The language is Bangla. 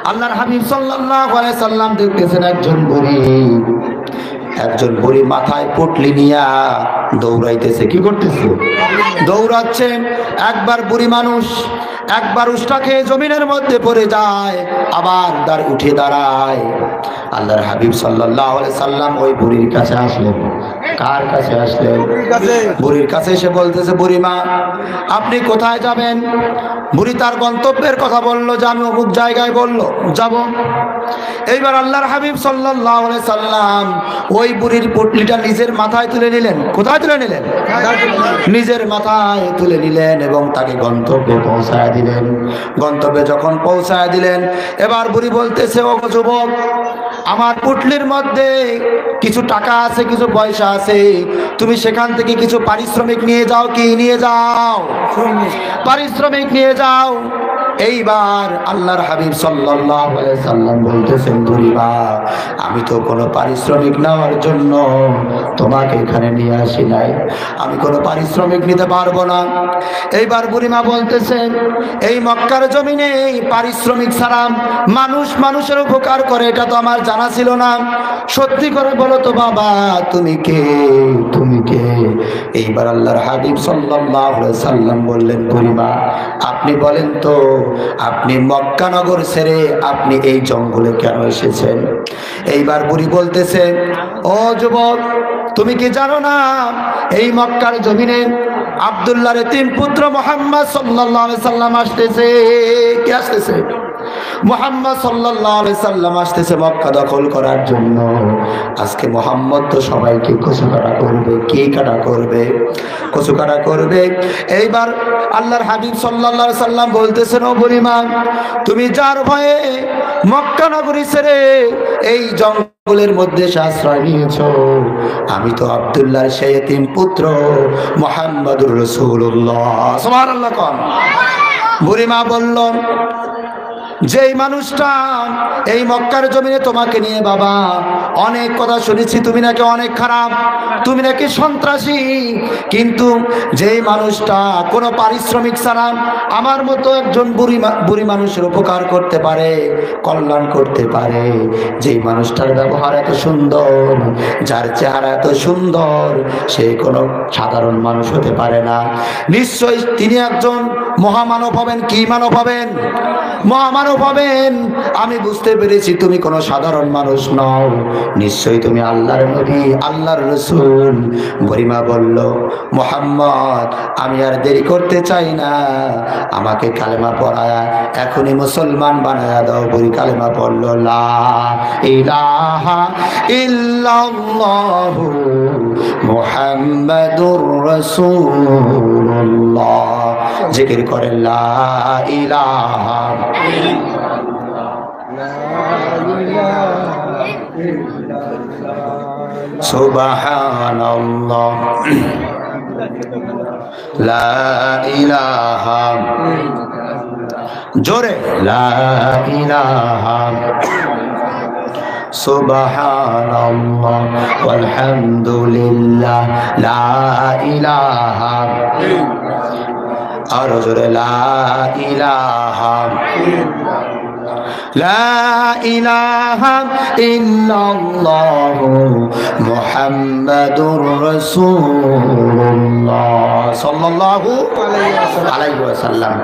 আল্লাহর হাবিব সাল্লাল্লাহু আলাইহি সাল্লাম দেখতেছেন একজন বুড়ি মাথায় পটলি নিয়া দৌড়াইতেছে। কি করতেছে? দৌড়াচ্ছে। একবার বুড়ি মানুষ একবার উষ্টা খেয়ে জমিনের মধ্যে পড়ে যায়, আবার উঠে দাঁড়ায়। আল্লাহর হাবিব সাল্লাল্লাহু আলাইহি সাল্লাম ওই বুড়ির কাছে আসলেন। কার কাছে আসলেন? বুড়ির কাছে এসে বলতেছে, বুড়ি মা, আপনি কোথায় যাবেন? বুড়ি তার গন্তব্যের কথা বললো যে আমি অমুক জায়গায় যাব। এইবার আল্লাহর হাবিব সাল্লাল্লাহু আলাইহি সাল্লাম ওই বুড়ির পুটলিটা নিজের মাথায় তুলে নিলেন। কোথায় তুলে নিলেন? নিজের মাথায় তুলে নিলেন এবং তাকে গন্তব্যে পৌঁছায় দিলেন। গন্তব্যে যখন পৌঁছায় দিলেন, এবার বুড়ি বলতেছে, ও যুবক, আমার পুটলির মধ্যে কিছু টাকা আছে, কিছু পয়সা আছে, তুমি সেখান থেকে কিছু পারিশ্রমিক নিয়ে যাও। কি নিয়ে যাও? পারিশ্রমিক নিয়ে যাও। এইবার আল্লাহর হাবিব সাল্লাল্লাহু আলাইহি সাল্লাম বলতেছেন, বুড়িমা, আমি তো কোনো পারিশ্রমিক নেওয়ার জন্য তোমাকে এখানে নিয়ে আসি নাই, আমি কোনো পারিশ্রমিক নিতে পারবো না। এইবার বুড়িমা বলতেছেন, এই মক্কার জমিনে এই পারিশ্রমিক ছাড়া মানুষ মানুষের উপকার করে এটা তো আমার জানা ছিল না। সত্যি করে বলো তো বাবা, তুমি কে? তুমি কে? এইবার আল্লাহর হাবিব সাল্লাল্লাহু আলাইহি সাল্লাম বললেন, বুড়িমা, আপনি বলেন তো, আপনি মক্কা নগর ছেড়ে আপনি এই জঙ্গলে কেন এসেছেন? এইবার বুড়ি বলতেছে, ও যুবক, তুমি কি জানো না এই মক্কার জমিনে আব্দুল্লাহর তিন পুত্র মুহাম্মদ সাল্লাল্লাহু আলাইহি সাল্লাম আসতেছে। কে আসতেছে? মুহাম্মদ সাল্লাল্লাহু আলাইহি সাল্লাম আসতেছে মক্কা দখল করার জন্য। আজকে মুহাম্মদ তো সবাইকে কচুকাটা করবে। কি কাটা করবে? কচুকাটা করবে। এইবার আল্লাহর হাবিব সাল্লাল্লাহু আলাইহি সাল্লাম বলতেছেন, ও বুড়িমা, তুমি যার ভয়ে মক্কা নগরী ছেড়ে এই জঙ্গলের মধ্যে আশ্রয় নিয়েছো, আমি তো আব্দুল্লাহর সেই তিন পুত্র মুহাম্মদুর রাসূলুল্লাহ। সুবহানাল্লাহ। কোন বুড়িমা বলল, যেই মানুষটা এই মক্কার জমিনে তোমাকে নিয়ে বাবা অনেক কথা শুনেছি, তুমি নাকি অনেক খারাপ, তুমি নাকি সন্ত্রাসী, কিন্তু যেই মানুষটা কোনো পারিশ্রমিক ছাড়া আমার মতো একজন বুড়ি মানুষের উপকার করতে পারে, কল্যাণ করতে পারে, যেই মানুষটার ব্যবহার এত সুন্দর, যার চেহারা এত সুন্দর, সে কোনো সাধারণ মানুষ হতে পারে না। নিশ্চয়ই তিনি একজন মহামানব হবেন। কি মানব হবেন? মহামানব হবেন। আমি বুঝতে পেরেছি তুমি কোনো সাধারণ মানুষ নও, নিশ্চয়ই তুমি আল্লাহর নবী, আল্লাহর রাসূল। বুড়িমা বলল, মুহাম্মদ, আমি আর দেরি করতে চাই না, আমাকে কালেমা পড়ায়া এখনই মুসলমান বানায়া দাও। বুড়ি কালেমা পড়ল, লা ইলাহা ইল্লাল্লাহু মুহাম্মাদুর রাসূলুল্লাহ। জিকির করেন, লা ইলাহা সুবহানাল্লাহ, লা ইলাহা, জোরে, লা ইলাহা সুবহানাল্লাহ ওয়ালহামদুলিল্লাহ, লা ইলাহা, আর জোরে, লা ইলাহা, লা ইলাহা ইল্লাল্লাহু মুহাম্মাদুর রাসূলুল্লাহ সাল্লাল্লাহু আলাইহি ওয়াসাল্লাম।